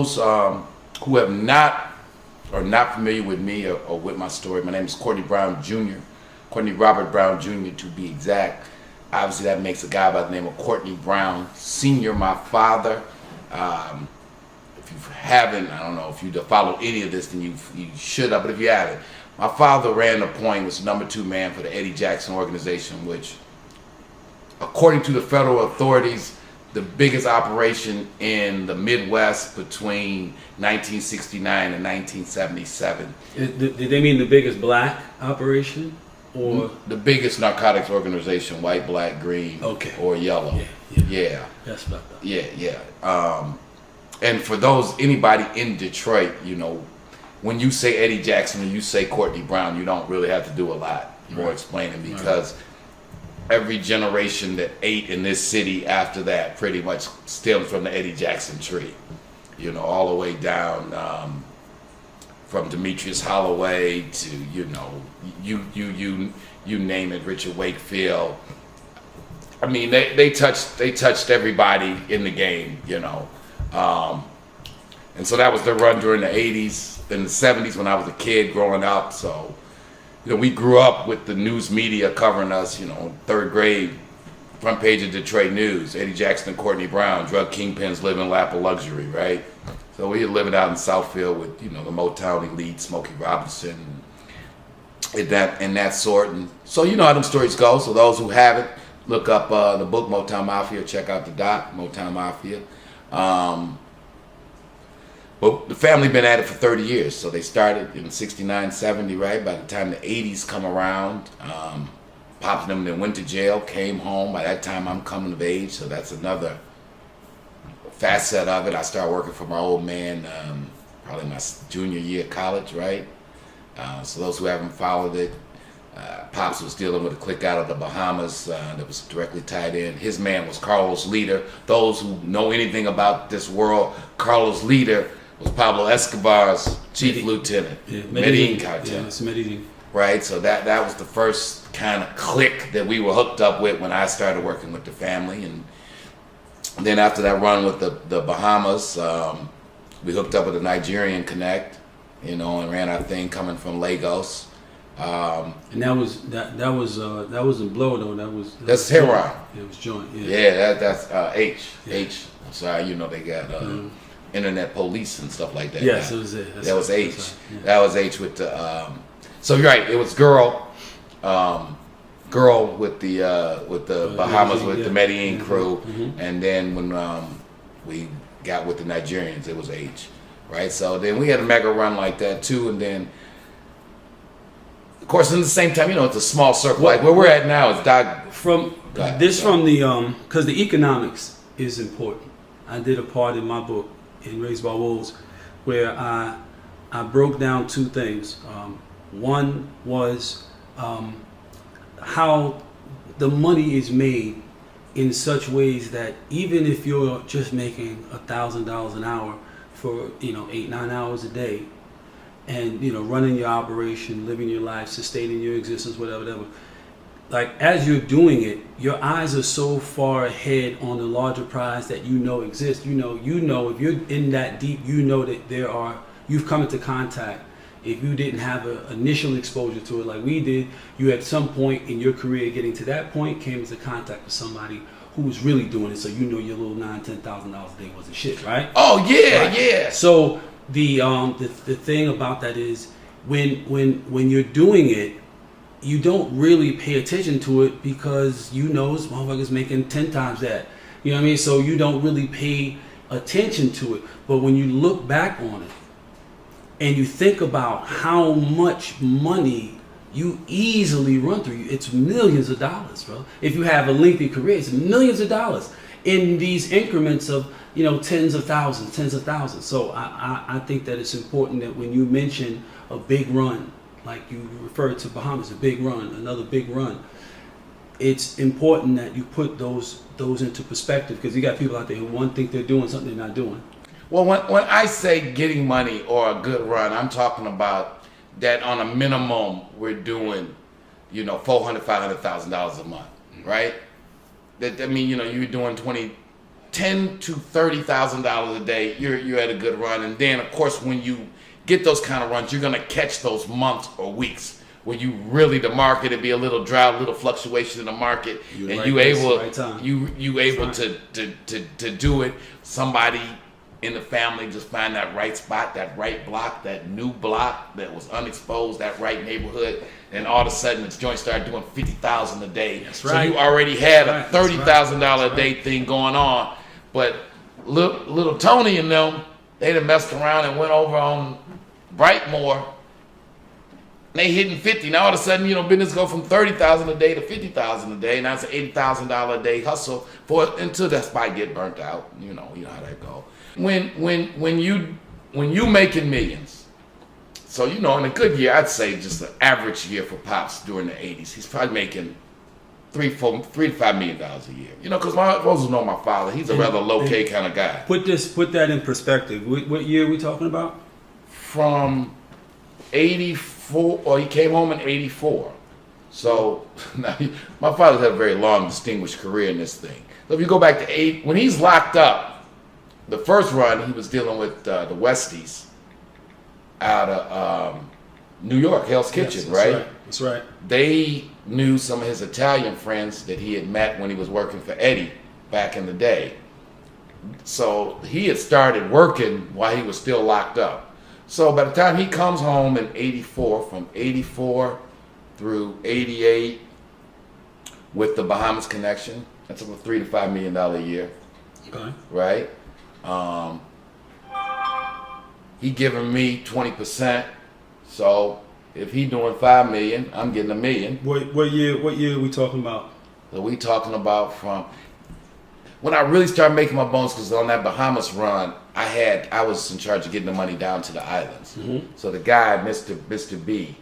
those who have not are not familiar with me or with my story, my name is Courtney Brown Jr., Courtney Robert Brown Jr. to be exact. Obviously, that makes a guy by the name of Courtney Brown Sr. my father. If you haven't, I don't know if you followed any of this, then you should have. But if you haven't, my father ran the point, was number 2 man for the Eddie Jackson organization, which, according to the federal authorities, the biggest operation in the Midwest between 1969 and 1977. Did they mean the biggest black operation? Or the biggest narcotics organization, white, black, green, okay, or yellow. Yeah. That's about that. Yeah. And for anybody in Detroit, when you say Eddie Jackson or you say Courtney Brown, you don't really have to do a lot more explaining, because every generation that ate in this city after that pretty much stems from the Eddie Jackson tree. All the way down from Demetrius Holloway to you name it, Richard Wakefield. I mean, they touched everybody in the game, and so that was the run during the 80s and the 70s when I was a kid growing up. So we grew up with the news media covering us. 3rd grade, front page of Detroit News, Eddie Jackson and Courtney Brown, drug kingpins living lap of luxury, right? So we were living out in Southfield with, the Motown elite, Smokey Robinson, and that sort. And so you know how them stories go. So those who haven't, look up the book Motown Mafia, check out the doc, Motown Mafia. But the family been at it for 30 years. So they started in 69, 70, right? By the time the 80s come around, Pops and them then went to jail, came home. By that time I'm coming of age, so that's another facet of it. I started working for my old man probably my junior year of college, right? So those who haven't followed it, Pops was dealing with a clique out of the Bahamas that was directly tied in. His man was Carlos Leader. Those who know anything about this world, Carlos Leader was Pablo Escobar's chief lieutenant, Medellin cartel. Yeah, it's Medellin. Right, so that was the first kind of clique that we were hooked up with when I started working with the family. And then after that run with the Bahamas, we hooked up with the Nigerian Connect, and ran our thing coming from Lagos. And that was wasn't blow though. That's heroin. It was joint. Yeah, that's H. Yeah. H. I'm sorry, they got internet police and stuff like that. Yes, it was it. That was H. Right. Yeah. That was H with the. So you're right. It was girl with the Bahamas with the Medellin crew, and then when we got with the Nigerians, it was H. Right. So then we had a mega run like that too, and then. Of course, in the same time, it's a small circle. Like where we're at now is because the economics is important. I did a part in my book in Raised by Wolves where I broke down 2 things. One was how the money is made in such ways that even if you're just making $1,000 an hour for 8-9 hours a day, and running your operation, living your life, sustaining your existence, whatever. Like as you're doing it, your eyes are so far ahead on the larger prize that exists. If you're in that deep, that you've come into contact. If you didn't have an initial exposure to it like we did, you at some point in your career getting to that point came into contact with somebody who was really doing it. So your little $9,000-$10,000 a day wasn't shit, right? Oh yeah, right? Yeah. So the thing about that is when you're doing it, you don't really pay attention to it because this motherfucker's making 10 times that. You know what I mean? So you don't really pay attention to it. But when you look back on it and you think about how much money you easily run through, it's millions of dollars, bro. If you have a lengthy career, it's millions of dollars in these increments of tens of thousands. So I think that it's important that when you mention a big run, like you referred to Bahamas, a big run, another big run, it's important that you put those into perspective, because you got people out there who think they're doing something they're not doing. Well, when I say getting money or a good run, I'm talking about that on a minimum we're doing, $400,000, $500,000 a month, right? That mean you're doing 20 $10,000 to $30,000 a day, you're at a good run. And then, of course, when you get those kind of runs, you're gonna catch those months or weeks where you really, the market, it'd be a little drought, a little fluctuation in the market, and right you place, able right time. you able Right. to do it. Somebody in the family just find that right spot, that right block, that new block that was unexposed, that right neighborhood, and all of a sudden this joint started doing $50,000 a day. That's So right. you already had a That's right. $30,000 a day thing going on. But little Tony and them, they done messed around and went over on Brightmore. They hitting 50. Now all of a sudden, business go from 30,000 a day to 50,000 a day. Now it's an $80,000 a day hustle until that spot get burnt out. You know how that go. When you making millions, so in a good year, I'd say just an average year for Pops during the '80s, he's probably making $3 to $5 million a year. Because my folks know my father. He's a rather low-key kind of guy. Put that in perspective. What year are we talking about? From 84, or he came home in 84. So now my father's had a very long, distinguished career in this thing. So if you go back to when he's locked up, the first run he was dealing with the Westies out of New York, Hell's Kitchen, Yes, right? That's right. They knew some of his Italian friends that he had met when he was working for Eddie back in the day. So he had started working while he was still locked up. So by the time he comes home in 84, from 84 through 88 with the Bahamas connection, that's about $3 to $5 million a year. Okay. Right? He giving me 20%. So if he doing $5 million, I'm getting $1 million. What year are we talking about? So we talking about from when I really started making my bones, because on that Bahamas run, I was in charge of getting the money down to the islands. Mm-hmm. So the guy, Mr. B,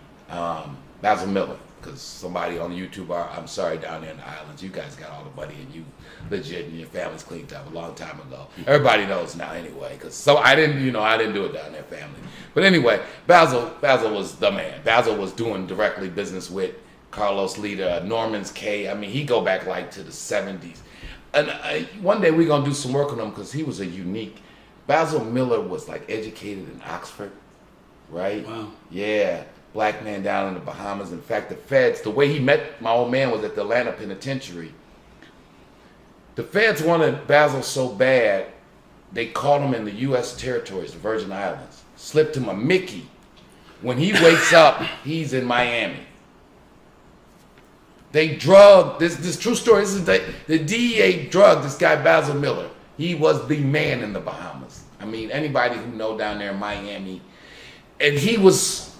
Basil Miller, because somebody on YouTube, I'm sorry, down there in the islands, you guys got all the money and you legit and your family's cleaned up a long time ago. Everybody knows now anyway, because I didn't do it down there, family. But anyway, Basil was the man. Basil was doing directly business with Carlos Lita, Norman's K. I mean, he go back like to the 70s. And one day we're going to do some work on him because he was a unique. Basil Miller was like educated in Oxford, right? Wow. Yeah, black man down in the Bahamas. In fact, the feds, the way he met my old man was at the Atlanta Penitentiary. The feds wanted Basil so bad, they called him in the U.S. territories, the Virgin Islands, slipped him a Mickey. When he wakes up, he's in Miami. They drugged, this true story, this is the DEA drugged this guy Basil Miller. He was the man in the Bahamas. I mean, anybody who know down there in Miami. And he was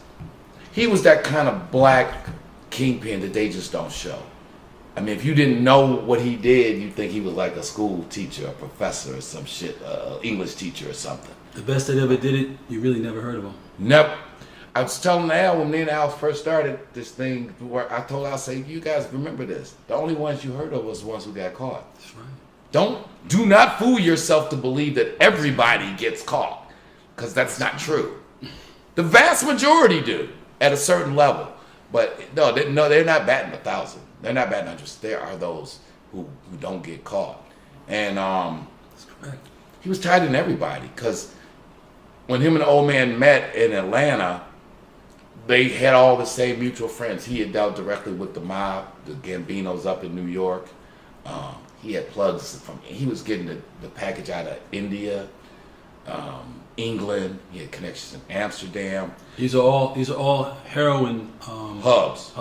that kind of black kingpin that they just don't show. I mean, if you didn't know what he did, you'd think he was like a school teacher, a professor or some shit, English teacher or something. The best that ever did it, you really never heard of him. Never. I was telling Al when me and Al first started this thing, where I told Al, I say, you guys remember this. The only ones you heard of was the ones who got caught. That's right. Do not fool yourself to believe that everybody gets caught, because that's not true. The vast majority do at a certain level, but no, they're not batting 1,000. They're not batting 100. There are those who don't get caught, and That's correct. he was tied in everybody, because when him and the old man met in Atlanta, they had all the same mutual friends. He had dealt directly with the mob, the Gambinos up in New York. He had plugs he was getting the package out of India, England. He had connections in Amsterdam. These are all heroin Hubs.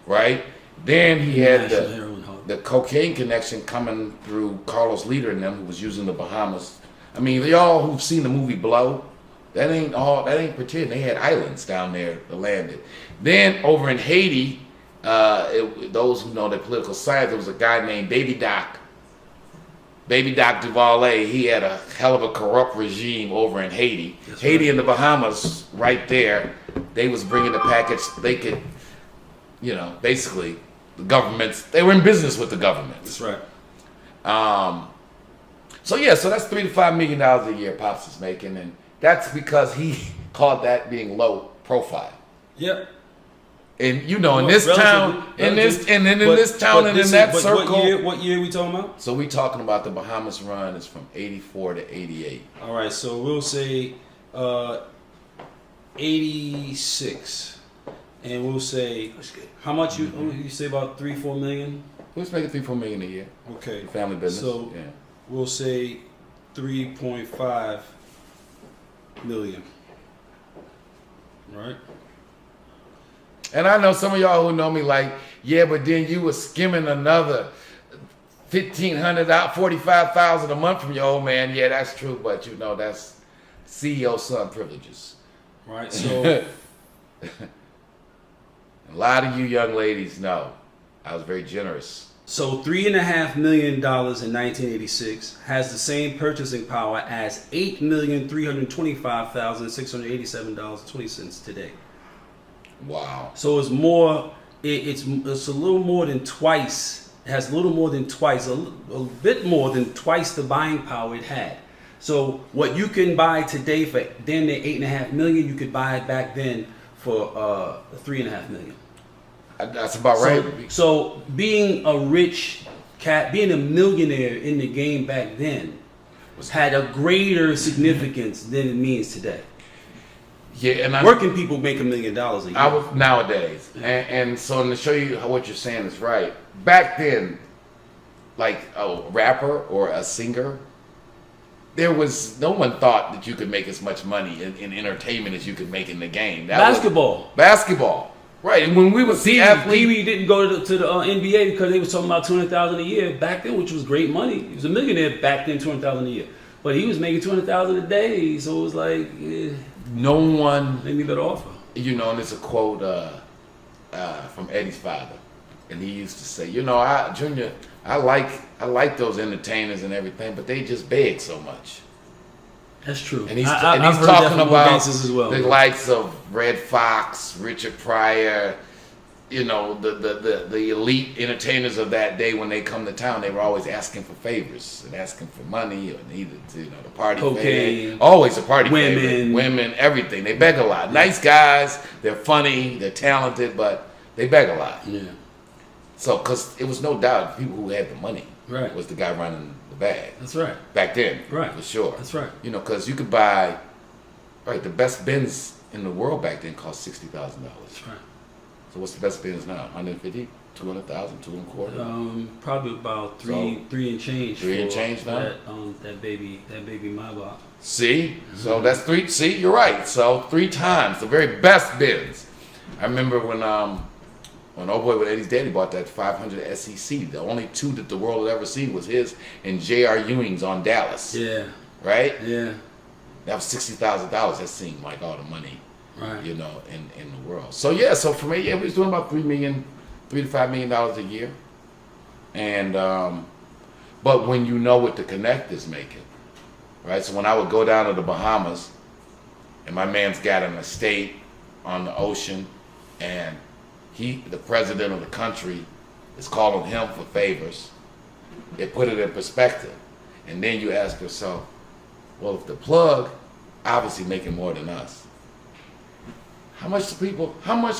Right? Then he had National heroin hub. the cocaine connection coming through Carlos Lita and them, who was using the Bahamas. I mean, y'all who've seen the movie Blow, that ain't pretend. They had islands down there to land it. Then over in Haiti, those who know the political science, there was a guy named Baby Doc Duvalier. He had a hell of a corrupt regime over in Haiti. That's Haiti right. and the Bahamas, right there, they was bringing the package. They could, basically, the governments, they were in business with the governments. That's right. So that's $3 to $5 million a year Pops is making, and that's because he called that being low profile. Yep. And you know, in this town, in this town, and in that circle. What year are we talking about? So we talking about the Bahamas run is from 84 to 88. All right, so we'll say 86, and we'll say how much you say about 3-4 million. We was making 3-4 million a year. Okay, family business. So yeah. We'll say 3.5 million. Right. And I know some of y'all who know me like, yeah, but then you were skimming another $1,500 out, $45,000 a month from your old man. Yeah, that's true, but you know that's CEO son privileges. Right. So a lot of you young ladies know I was very generous. So $3.5 million in 1986 has the same purchasing power as $8,325,687.20 today. Wow. So it's more. It's a little more than twice. It has a little more than twice, a bit more than twice the buying power it had. So what you can buy today for then the $8.5 million, you could buy it back then for $3.5 million. That's about right. So being a rich cat, being a millionaire in the game back then, had a greater significance than it means today. Yeah, and working people make $1 million a year. Nowadays, and so to show you what you're saying is right. Back then, like a rapper or a singer, no one thought that you could make as much money in entertainment as you could make in the game. Basketball, right? And when we would see athletes, Pee-wee didn't go to the NBA because they were talking about $200,000 a year back then, which was great money. He was a millionaire back then, $200,000 a year, but he was making $200,000 a day. So it was like. No one made me that offer. You know, and it's a quote from Eddie's father, and he used to say, you know, Junior, I like those entertainers and everything, but they just beg so much. That's true. And he's talking about the likes of Red Fox, Richard Pryor, you know, the elite entertainers of that day. When they come to town, they were always asking for favors and asking for money or needed, you know, the party cocaine, always a party favorite, women, everything. They beg a lot. Yeah. Nice guys, they're funny, they're talented, but they beg a lot. Yeah. So, because it was no doubt people who had the money was the guy running the bag. That's right. Back then, right, for sure. That's right. You know, because you could buy, the best Benz in the world back then cost $60,000. That's right. So what's the best Benz now? 150, 200,000, 225? Probably about three and change. 3 and change now. That baby Maybach. See, so that's three. See, you're right. So 3 times the very best Benz. I remember when old boy with Eddie's daddy bought that 500 SEC. The only 2 that the world had ever seen was his and J.R. Ewing's on Dallas. Yeah. Right. Yeah. That was $60,000. That seemed like all the money. Right. You know, in the world. So yeah, so for me, we was doing about $3 to $5 million a year. And but when you know what the Connect is making, right? So when I would go down to the Bahamas, and my man's got an estate on the ocean, and the president of the country, is calling him for favors. It put it in perspective, and then you ask yourself, well, if the plug obviously making more than us. How much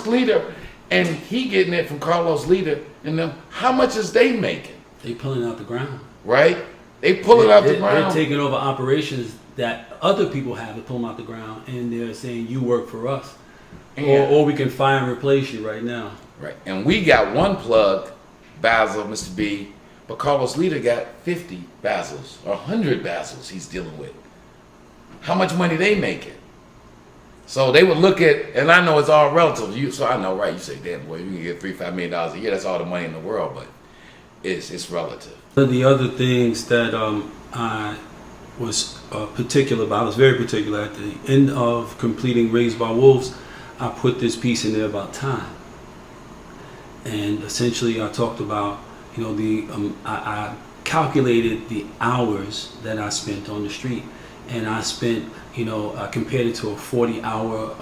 Leader, and he getting it from Carlos Leader and them, how much is they making? They pulling out the ground. Right? They pulling out the ground. They're taking over operations that other people have to pull them out the ground, and they're saying, you work for us. Or we can fire and replace you right now. Right. And we got one plug, Basil, Mr. B, but Carlos Leader got 50 Basils or 100 Basils he's dealing with. How much money they making? So they would look at, and I know it's all relative. So I know, right? You say, damn boy, you can get $3-5 million a year. That's all the money in the world, but it's relative. One of the other things that I was particular about, I was very particular at the end of completing Raised by Wolves, I put this piece in there about time. And essentially I talked about, you know, I calculated the hours that I spent on the street. And I spent, you know, I compared it to a 40-hour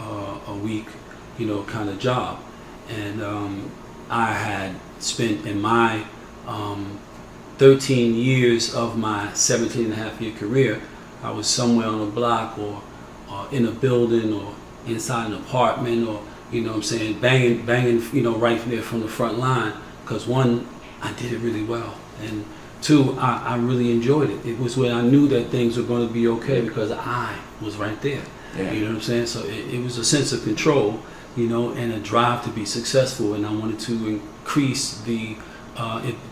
a week, you know, kind of job. And I had spent in my 13 years of my 17-and-a-half-year career, I was somewhere on a block or in a building or inside an apartment or you know what I'm saying, banging, you know, right from there from the front line. Because one, I did it really well, and two, I really enjoyed it. It was when I knew that things were going to be okay because I was right there. Yeah. You know what I'm saying? So it was a sense of control, you know, and a drive to be successful, and I wanted to increase the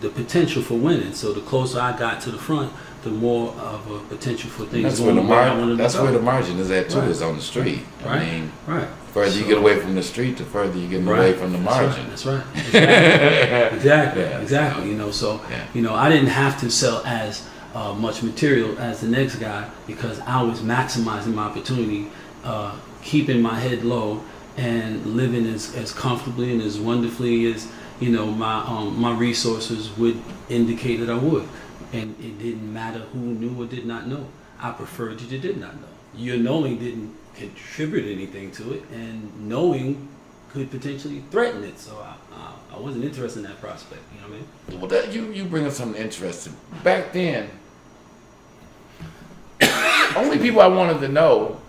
potential for winning. So the closer I got to the front, the more of a potential for things. That's going where the margin is at too. Right. Is on the street. Right. I mean, right. further you get away from the street, the further you get away from the margin. That's right. Exactly. Yeah. Exactly. You know, so Yeah. you know, I didn't have to sell as much material as the next guy because I was maximizing my opportunity, keeping my head low, and living as comfortably and as wonderfully as, you know, my resources would indicate that I would. And it didn't matter who knew or did not know. I preferred you did not know. Your knowing didn't contribute anything to it, and knowing could potentially threaten it. So I wasn't interested in that prospect. You know what I mean? Well, that you bring up something interesting. Back then, only people I wanted to know,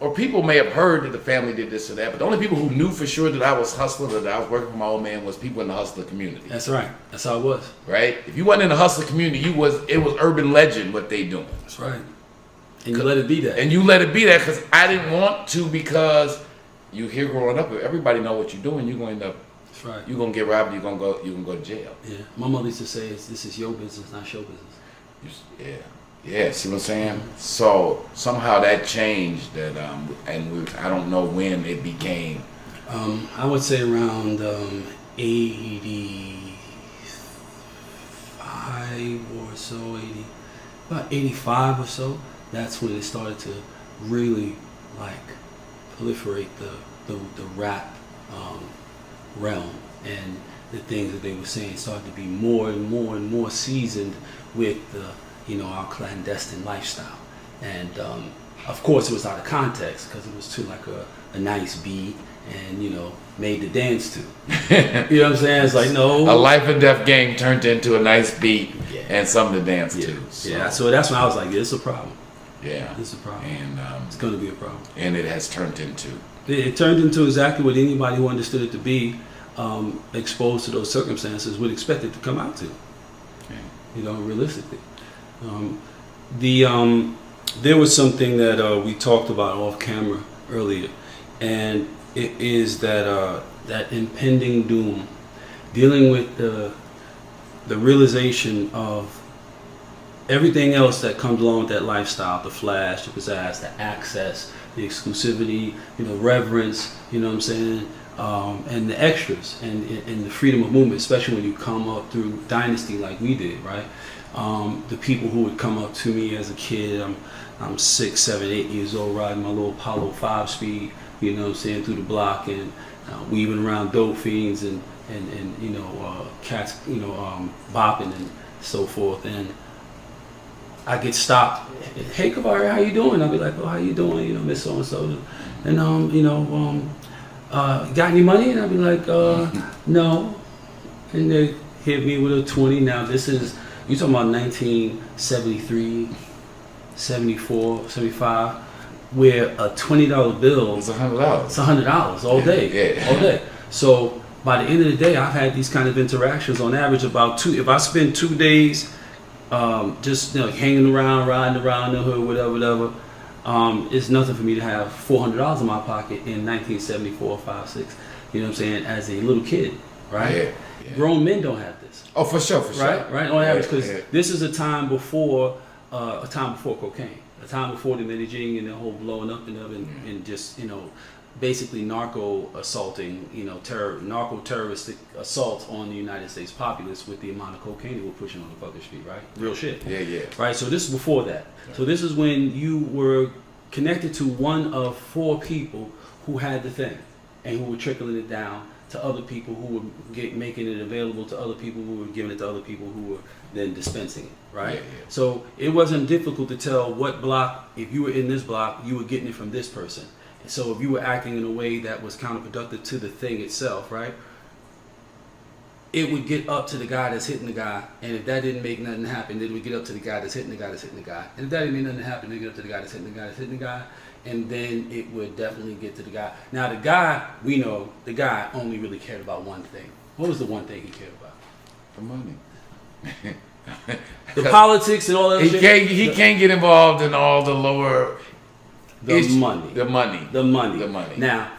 or people may have heard that the family did this or that, but the only people who knew for sure that I was hustling or that I was working for my old man was people in the hustler community. That's right. That's how it was. Right? If you wasn't in the hustler community, it was urban legend what they doing. That's right. And you let it be that. And you let it be that because I didn't want to, because you hear growing up, if everybody know what you're doing, you're going to end up. That's right. You're gonna get robbed. You're gonna go to jail. Yeah. My mother used to say, "This is your business, not show business." Yeah. See what I'm saying? So somehow that changed. That I don't know when it became. I would say around 85 or so, about 85 or so. That's when it started to really like proliferate the rap realm, and the things that they were saying started to be more and more seasoned with our clandestine lifestyle. And of course it was out of context because it was to like a nice beat and made to dance to. You know what I'm saying? It's like, no, a life and death game turned into a nice beat and something to dance to. So that's when I was like, yeah, it's a problem. Yeah, it's a problem, and it's going to be a problem. And it has turned into. It turned into exactly what anybody who understood it to be, exposed to those circumstances, would expect it to come out to. Realistically. There was something that we talked about off camera earlier, and it is that impending doom, dealing with the realization of everything else that comes along with that lifestyle, the flash, the pizzazz, the access, the exclusivity, reverence, you know what I'm saying, and the extras, and the freedom of movement, especially when you come up through dynasty like we did, right? The people who would come up to me as a kid, I'm 6, 7, 8 years old, riding my little Apollo 5-speed, you know what I'm saying, through the block, and weaving around dope fiends and cats, bopping and so forth. And I get stopped. Hey, Cavario, how you doing? I'll be like, oh, how you doing? Miss so and so. And got any money? And I'll be like, no. And they hit me with a 20. Now this is, you talking about 1973, 74, 75, where a $20 bill. It's $100. It's $100 all day. Yeah. All day. So by the end of the day, I've had these kind of interactions on average about if I spend 2 days just hanging around, riding around the hood, whatever, it's nothing for me to have $400 in my pocket in 1974, 5, 6. You know what I'm saying? As a little kid, right? Yeah. Grown men don't have this. Oh, for sure. Right. On average, because this is a time before cocaine, a time before the imaging and the whole blowing up and just basically narco assaulting, narco terroristic assault on the United States populace with the amount of cocaine that we're pushing on the fucking street, right? Real shit. Yeah. Right, so this is before that. So this is when you were connected to one of 4 people who had the thing and who were trickling it down to other people who were making it available to other people who were giving it to other people who were then dispensing it, right? Yeah. So it wasn't difficult to tell what block, if you were in this block, you were getting it from this person. So if you were acting in a way that was counterproductive to the thing itself, right, it would get up to the guy that's hitting the guy, and if that didn't make nothing happen, then it would get up to the guy that's hitting the guy that's hitting the guy. And if that didn't make nothing happen, it would get up to the guy that's hitting the guy that's hitting the guy. and then it would definitely get to the guy. Now the guy, we know, the guy only really cared about one thing. What was the one thing he cared about? The money. The politics and all that shit. He can't get involved in all the lower. Money. The money. The money. The money. Now,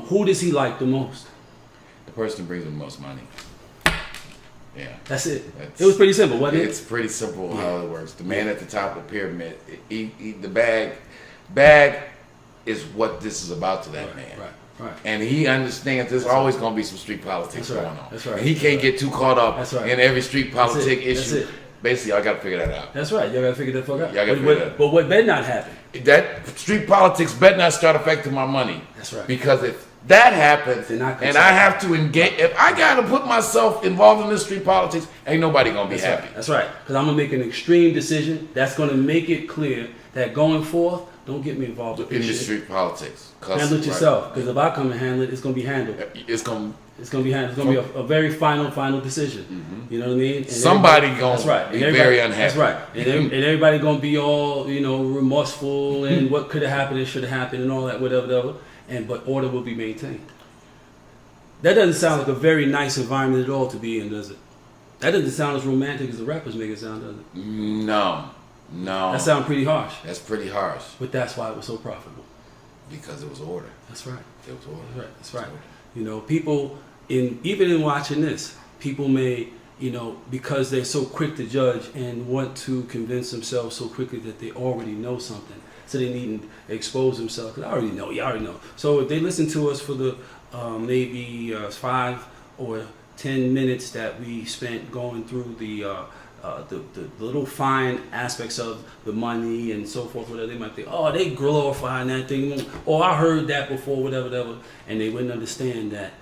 who does he like the most? The person who brings the most money. Yeah. That's it. It was pretty simple, wasn't it? It's pretty simple how it works. The man at the top of the pyramid, the bag is what this is about to that man. Right. And he understands there's always going to be some street politics going on. That's right. And he can't get too caught up in every street politic issue. That's it. Basically, I got to figure that out. That's right. You got to figure that fuck out. Y'all gotta figure that out. But what better not happen? That street politics better not start affecting my money. That's right. Because if that happens, and I have to engage, if I got to put myself involved in this street politics, ain't nobody going to be happy. Right. That's right. Because I'm going to make an extreme decision that's going to make it clear that going forth, don't get me involved with in this the shit. street politics. Handle it yourself. Because if I come and handle it, it's going to be handled. It's going to be handled. It's going to be a very final decision. Mm-hmm. You know what I mean? And somebody going to be very unhappy. That's right. And everybody going to be all, remorseful and what could have happened and should have happened and all that, whatever. But order will be maintained. That doesn't sound like a very nice environment at all to be in, does it? That doesn't sound as romantic as the rappers make it sound, does it? No. That sounds pretty harsh. That's pretty harsh. But that's why it was so profitable. Because it was order. That's right. It was order. That's right. People, even in watching this, people may, because they're so quick to judge and want to convince themselves so quickly that they already know something. So they needn't expose themselves. Because you already know. So if they listen to us for the maybe 5 or 10 minutes that we spent going through the little fine aspects of the money and so forth, whatever, they might think, oh, they glorifying that thing, or I heard that before, whatever, and they wouldn't understand that,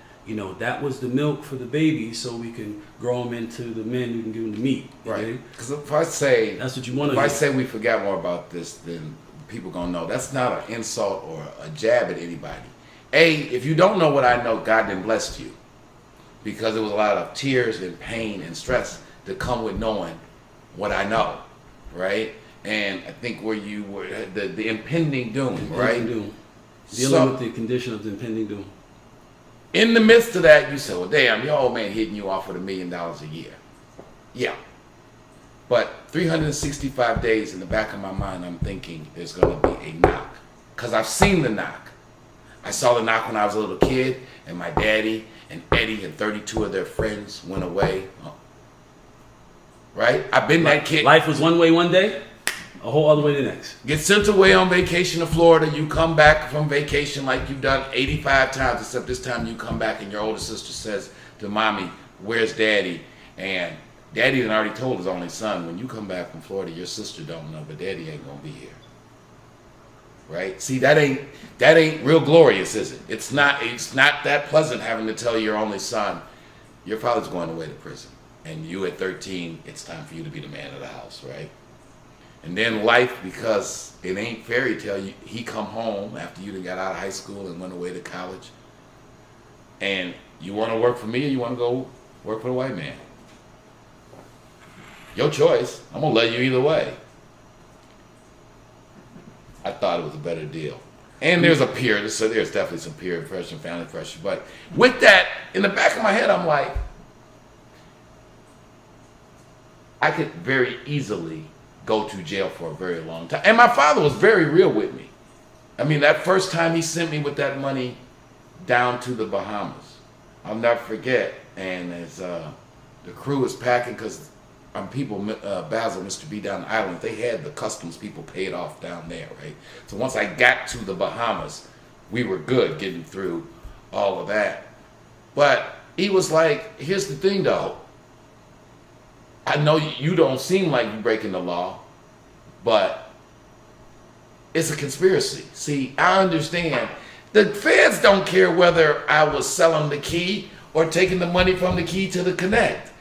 that was the milk for the babies, so we can grow them into the men who can give them the meat. Right. Because if I say that's what you want to. If I say we forgot more about this, then people gonna know that's not an insult or a jab at anybody. If you don't know what I know, God didn't bless you, because it was a lot of tears and pain and stress that come with knowing what I know, right? And I think where you were, the impending doom, right? Dealing with the condition of the impending doom. In the midst of that, you say, well, damn, your old man hitting you off with $1 million a year. Yeah. But 365 days in the back of my mind, I'm thinking there's going to be a knock. Because I've seen the knock. I saw the knock when I was a little kid, and my daddy and Eddie and 32 of their friends went away. Right? I've been that kid. Life was one way one day, a whole other way the next. Get sent away on vacation to Florida. You come back from vacation like you've done 85 times, except this time you come back and your older sister says to mommy, where's daddy? And daddy had already told his only son, when you come back from Florida, your sister don't know, but daddy ain't gonna be here. Right? See, that ain't real glorious, is it? It's not that pleasant having to tell your only son, your father's going away to prison. And you at 13, it's time for you to be the man of the house, right? And then life, because it ain't fairy tale, he come home after you done got out of high school and went away to college. And you want to work for me or you want to go work for the white man? Your choice. I'm going to let you either way. I thought it was a better deal. And there's a peer, so there's definitely some peer pressure, family pressure. But with that, in the back of my head, I'm like, I could very easily go to jail for a very long time. And my father was very real with me. I mean, that first time he sent me with that money down to the Bahamas, I'll never forget. And as the crew is packing, because people, Basil, Mr. B down the island, they had the customs people paid off down there, right? So once I got to the Bahamas, we were good getting through all of that. But he was like, here's the thing though, I know you don't seem like you're breaking the law, but it's a conspiracy. See, I understand. The feds don't care whether I was selling the key or taking the money from the key to the connect.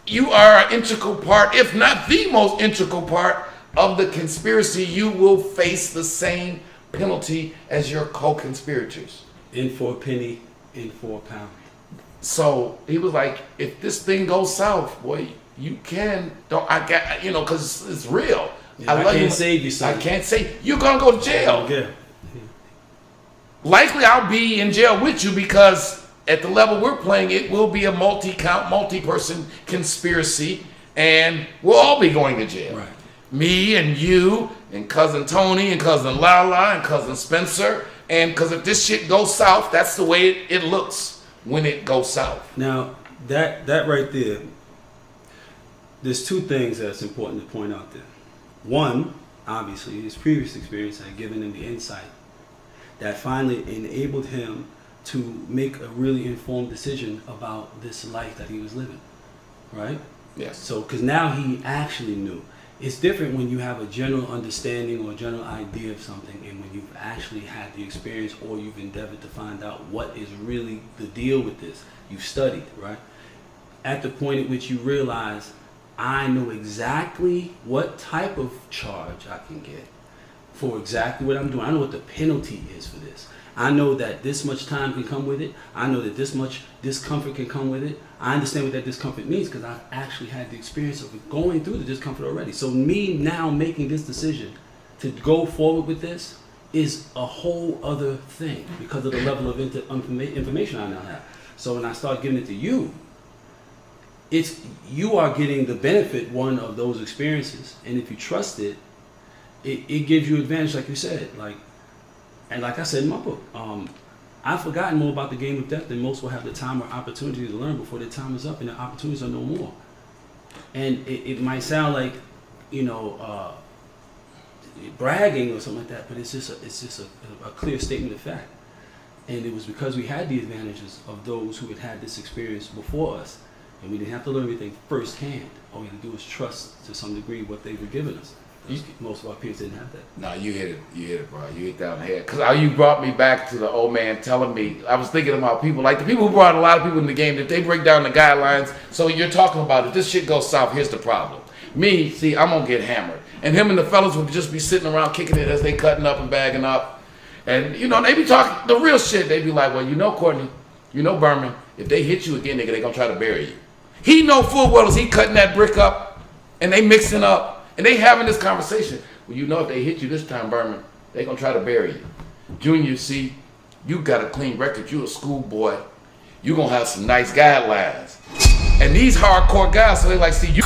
You are an integral part, if not the most integral part of the conspiracy. You will face the same penalty as your co-conspirators. In for a penny, in for a pound. So he was like, if this thing goes south, boy, you can, because it's real. Yeah, I can't save you, son. I can't say you're gonna go to jail. Okay. Likely, I'll be in jail with you because at the level we're playing, it will be a multi-count, multi-person conspiracy, and we'll all be going to jail. Right. Me and you and cousin Tony and cousin Lala and cousin Spencer, and because if this shit goes south, that's the way it looks when it goes south. Now that right there, there's two things that's important to point out there. One, obviously, his previous experience had given him the insight that finally enabled him to make a really informed decision about this life that he was living, right? Yes. So, because now he actually knew. It's different when you have a general understanding or general idea of something, and when you've actually had the experience or you've endeavored to find out what is really the deal with this. You've studied, right? At the point at which you realize, I know exactly what type of charge I can get for exactly what I'm doing. I know what the penalty is for this. I know that this much time can come with it. I know that this much discomfort can come with it. I understand what that discomfort means because I've actually had the experience of going through the discomfort already. So me now making this decision to go forward with this is a whole other thing because of the level of information I now have. So when I start giving it to you, you are getting the benefit, one, of those experiences. And if you trust it, it gives you advantage, like you said. And like I said in my book, I've forgotten more about the game of death than most will have the time or opportunity to learn before their time is up and their opportunities are no more. And it might sound like, bragging or something like that, but it's just a clear statement of fact. And it was because we had the advantages of those who had this experience before us, and we didn't have to learn everything firsthand. All we had to do was trust to some degree what they were giving us. Most of our peers didn't have that. No, you hit it, bro. You hit that on the head. Because you brought me back to the old man telling me, I was thinking about people, like the people who brought a lot of people in the game, that they break down the guidelines. So you're talking about if this shit goes south, here's the problem. Me, see, I'm going to get hammered. And him and the fellas would just be sitting around kicking it as they cutting up and bagging up. And, they be talking the real shit. They be like, well, Courtney, Berman, if they hit you again, nigga, they going to try to bury you. He know full well as he cutting that brick up and they mixing up. And they having this conversation. Well, if they hit you this time, Berman, they gonna try to bury you. Junior, see, you got a clean record. You a schoolboy. You gonna have some nice guidelines. And these hardcore guys, so they like, see, you